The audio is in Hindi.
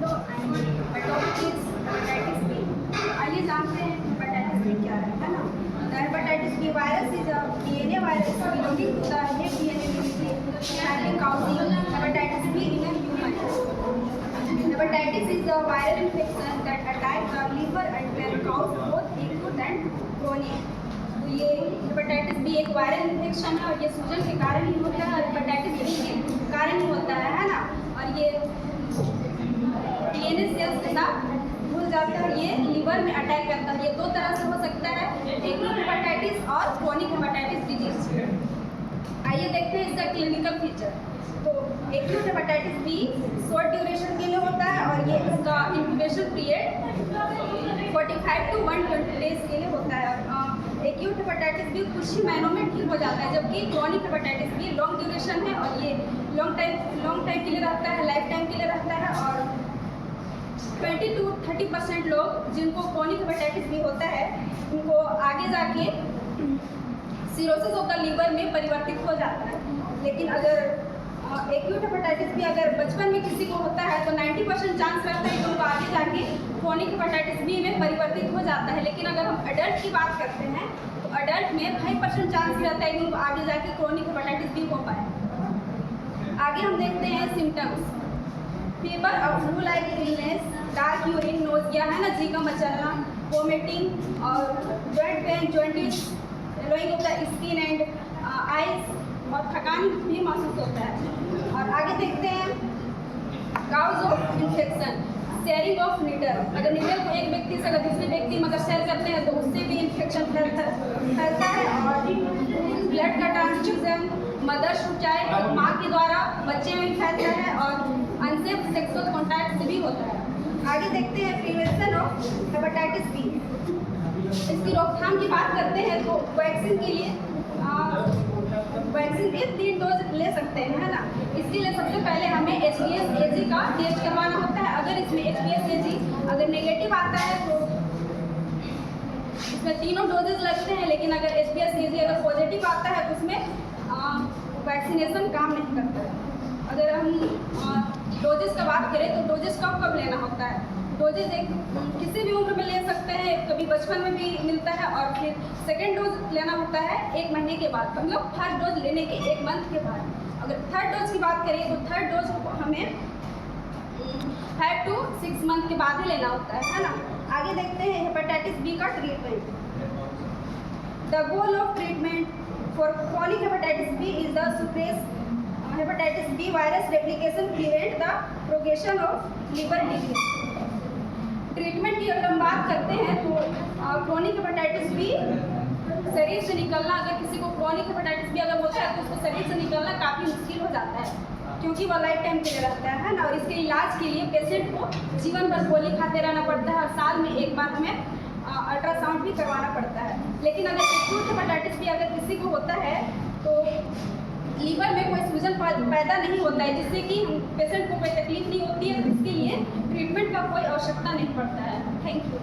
Low topic is hepatitis B. आइए जानते हैं हेपेटाइटिस बी क्या है ना। Hepatitis B virus is a DNA virus belonging to the head DNA unit causing hepatitis B in a human. Hepatitis is a viral infection that attacks the liver and can cause both acute and chronic. तो ये हेपेटाइटिस बी एक वायरल इन्फेक्शन है और ये सूजन के कारण ही होता है और हेपेटाइटिस बी के कारण ही होता है ना। और ये डीएनए सेल्स के साथ घुल जाता है और ये लिवर में अटैक करता है। ये दो तरह से हो सकता है, एक्यूट हेपेटाइटिस और क्रोनिक हेपेटाइटिस डिजीज। आइए देखते हैं इसका क्लिनिकल फीचर। तो acute hepatitis B short duration के लिए होता है और ये इसका इंक्यूबेशन पीरियड 45 to 120 डेज के लिए होता है। एक्यूट हेपेटाइटिस बी कुछ ही महीनों में ठीक हो जाता है, जबकि chronic hepatitis B long duration है और ये लॉन्ग टाइम के लिए रहता है, लाइफ टाइम के लिए रहता है। और 20 to 30% लोग जिनको क्रोनिक हेपेटाइटिस बी होता है उनको आगे जाके सिरोसिस ऑफ द लिवर में परिवर्तित हो जाता है। लेकिन अगर एक्यूट हेपेटाइटिस बी अगर बचपन में किसी को होता है तो 90% चांस रहता है कि उनको आगे जाके क्रोनिक हेपेटाइटिस बी में परिवर्तित हो जाता है। लेकिन अगर हम अडल्ट की बात करते हैं तो अडल्ट में 5% चांस रहता है कि उनको आगे जाके क्रोनिक हेपेटाइटिस बी हो पाए। आगे हम देखते हैं सिम्टम्स। फीवर और flu like illness, dark urine, nausea है ना, जी का मचलना, वोमिटिंग और joint pain, jaundice, yellowing of the skin and eyes और थकान भी महसूस होता है। और आगे देखते हैं cause of infection, sharing of needle. अगर नीडल को एक व्यक्ति से अगर दूसरे व्यक्ति में अगर शेयर करते हैं तो उससे भी इन्फेक्शन फैलता है। और ब्लड का ट्रांसफ्यूजन, मदर्स टू चाइल्ड, माँ के द्वारा बच्चे में फैलता है और अनसेफ सेक्सुअल कॉन्टैक्ट से भी होता है। आगे देखते हैं प्रिवेंशन ऑफ हेपेटाइटिस बी। इसकी रोकथाम की बात करते हैं तो वैक्सीन के लिए वैक्सीन के 3 डोज ले सकते हैं, है ना। इसके लिए सबसे पहले हमें HBsAg का टेस्ट करवाना होता है। अगर इसमें HBsAg अगर नेगेटिव आता है तो इसमें तीनों डोजेज लगते हैं। लेकिन अगर HBsAg अगर पॉजिटिव आता है तो उसमें वैक्सीनेशन काम नहीं करता है। अगर हम डोजेस का बात करें तो डोजेस कब लेना होता है। डोजेज एक किसी भी उम्र में ले सकते हैं, कभी बचपन में भी मिलता है और फिर सेकेंड डोज लेना होता है 1 महीने के बाद, मतलब फर्स्ट डोज लेने के 1 मंथ के बाद। अगर थर्ड डोज की बात करें तो थर्ड डोज हमें 5 to 6 मंथ के बाद ही लेना होता है ना। आगे देखते हैं हेपेटाइटिस बी का treatment. The goal of treatment for chronic hepatitis B is the suppress hepatitis B virus replication, prevent the progression of liver disease. Treatment की अगर हम बात करते हैं तो क्रोनिक हेपेटाइटिस बी शरीर से निकलना, अगर किसी को क्रोनिक हेपेटाइटिस बी अगर होता है तो उसको शरीर से निकलना काफ़ी मुश्किल हो जाता है, क्योंकि वह लाइफ टाइम के लिए रहता है ना। और इसके इलाज के लिए पेशेंट को जीवन भर गोली खाते रहना पड़ता है और साल में 1 बार हमें अल्ट्रासाउंड भी करवाना पड़ता है। लेकिन अगर एक्यूट हेपेटाइटिस बी अगर किसी को होता है तो लीवर में कोई सूजन पैदा नहीं होता है, जिससे कि पेशेंट को कोई तकलीफ नहीं होती है। इसके लिए ट्रीटमेंट का कोई आवश्यकता नहीं पड़ता है। Thank you.